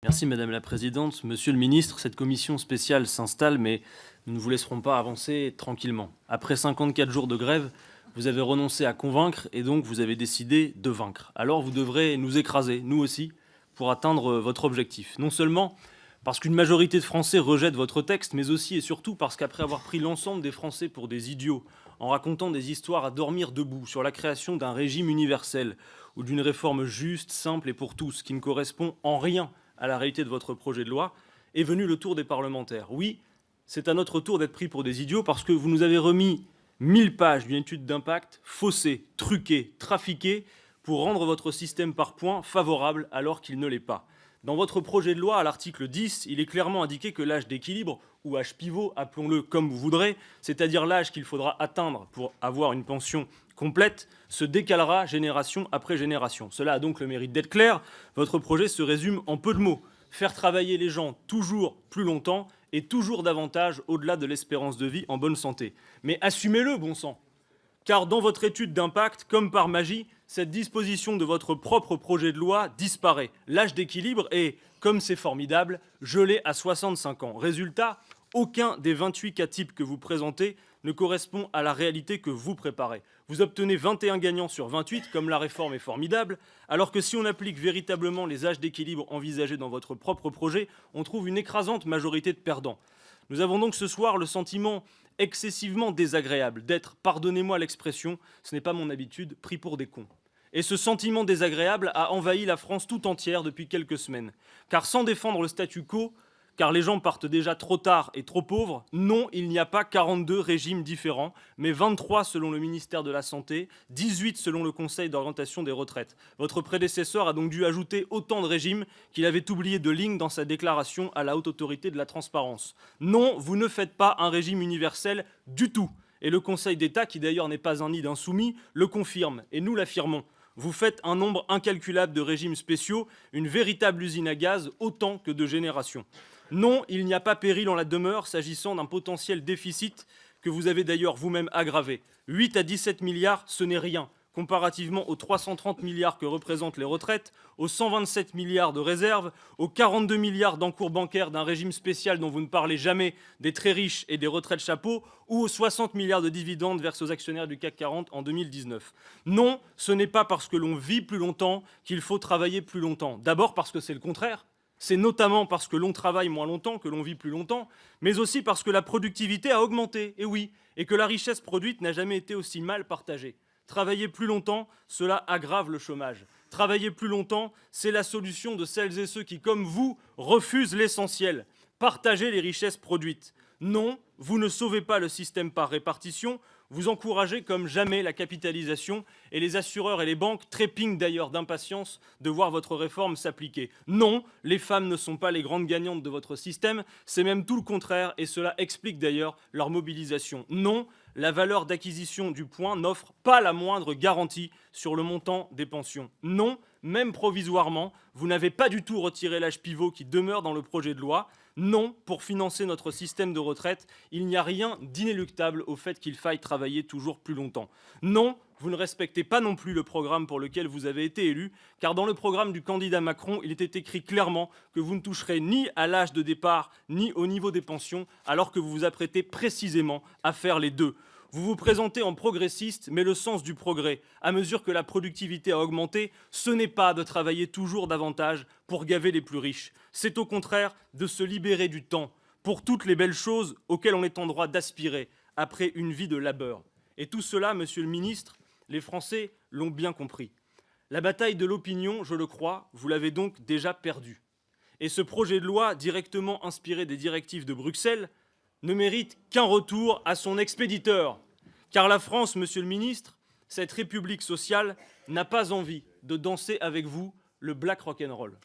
Merci Madame la Présidente. Monsieur le Ministre, cette commission spéciale s'installe, mais nous ne vous laisserons pas avancer tranquillement. Après 54 jours de grève, vous avez renoncé à convaincre et donc vous avez décidé de vaincre. Alors vous devrez nous écraser, nous aussi, pour atteindre votre objectif. Non seulement parce qu'une majorité de Français rejette votre texte, mais aussi et surtout parce qu'après avoir pris l'ensemble des Français pour des idiots, en racontant des histoires à dormir debout sur la création d'un régime universel ou d'une réforme juste, simple et pour tous, qui ne correspond en rien à la réalité de votre projet de loi, est venu le tour des parlementaires. Oui, c'est à notre tour d'être pris pour des idiots parce que vous nous avez remis 1000 pages d'une étude d'impact faussée, truquée, trafiquée pour rendre votre système par points favorable alors qu'il ne l'est pas. Dans votre projet de loi, à l'article 10, il est clairement indiqué que l'âge d'équilibre, ou âge pivot, appelons-le comme vous voudrez, c'est-à-dire l'âge qu'il faudra atteindre pour avoir une pension complète, se décalera génération après génération. Cela a donc le mérite d'être clair. Votre projet se résume en peu de mots. Faire travailler les gens toujours plus longtemps et toujours davantage au-delà de l'espérance de vie en bonne santé. Mais assumez-le, bon sang. Car dans votre étude d'impact, comme par magie, cette disposition de votre propre projet de loi disparaît. L'âge d'équilibre est, comme c'est formidable, gelé à 65 ans. Résultat, aucun des 28 cas types que vous présentez ne correspond à la réalité que vous préparez. Vous obtenez 21 gagnants sur 28, comme la réforme est formidable, alors que si on applique véritablement les âges d'équilibre envisagés dans votre propre projet, on trouve une écrasante majorité de perdants. Nous avons donc ce soir le sentiment excessivement désagréable d'être, pardonnez-moi l'expression, ce n'est pas mon habitude, pris pour des cons. Et ce sentiment désagréable a envahi la France tout entière depuis quelques semaines. Car sans défendre le statu quo, car les gens partent déjà trop tard et trop pauvres, non, il n'y a pas 42 régimes différents, mais 23 selon le ministère de la Santé, 18 selon le Conseil d'orientation des retraites. Votre prédécesseur a donc dû ajouter autant de régimes qu'il avait oublié de lignes dans sa déclaration à la Haute Autorité de la Transparence. Non, vous ne faites pas un régime universel du tout. Et le Conseil d'État, qui d'ailleurs n'est pas un nid d'insoumis, le confirme, et nous l'affirmons. Vous faites un nombre incalculable de régimes spéciaux, une véritable usine à gaz, autant que de générations. Non, il n'y a pas péril en la demeure s'agissant d'un potentiel déficit que vous avez d'ailleurs vous-même aggravé. 8 à 17 milliards, ce n'est rien, comparativement aux 330 milliards que représentent les retraites, aux 127 milliards de réserves, aux 42 milliards d'encours bancaires d'un régime spécial dont vous ne parlez jamais, des très riches et des retraites chapeaux, ou aux 60 milliards de dividendes versés aux actionnaires du CAC 40 en 2019. Non, ce n'est pas parce que l'on vit plus longtemps qu'il faut travailler plus longtemps. D'abord parce que c'est le contraire. C'est notamment parce que l'on travaille moins longtemps que l'on vit plus longtemps, mais aussi parce que la productivité a augmenté, et oui, et que la richesse produite n'a jamais été aussi mal partagée. Travailler plus longtemps, cela aggrave le chômage. Travailler plus longtemps, c'est la solution de celles et ceux qui, comme vous, refusent l'essentiel, partager les richesses produites. Non, vous ne sauvez pas le système par répartition, vous encouragez comme jamais la capitalisation et les assureurs et les banques trépignent d'ailleurs d'impatience de voir votre réforme s'appliquer. Non, les femmes ne sont pas les grandes gagnantes de votre système, c'est même tout le contraire et cela explique d'ailleurs leur mobilisation. Non, la valeur d'acquisition du point n'offre pas la moindre garantie sur le montant des pensions. Non, même provisoirement, vous n'avez pas du tout retiré l'âge pivot qui demeure dans le projet de loi. Non, pour financer notre système de retraite, il n'y a rien d'inéluctable au fait qu'il faille travailler toujours plus longtemps. Non, vous ne respectez pas non plus le programme pour lequel vous avez été élu, car dans le programme du candidat Macron, il était écrit clairement que vous ne toucherez ni à l'âge de départ, ni au niveau des pensions, alors que vous vous apprêtez précisément à faire les deux. Vous vous présentez en progressiste, mais le sens du progrès, à mesure que la productivité a augmenté, ce n'est pas de travailler toujours davantage pour gaver les plus riches. C'est au contraire de se libérer du temps pour toutes les belles choses auxquelles on est en droit d'aspirer après une vie de labeur. Et tout cela, monsieur le ministre, les Français l'ont bien compris. La bataille de l'opinion, je le crois, vous l'avez donc déjà perdue. Et ce projet de loi, directement inspiré des directives de Bruxelles, ne mérite qu'un retour à son expéditeur. Car la France, monsieur le ministre, cette république sociale, n'a pas envie de danser avec vous le black rock'n'roll.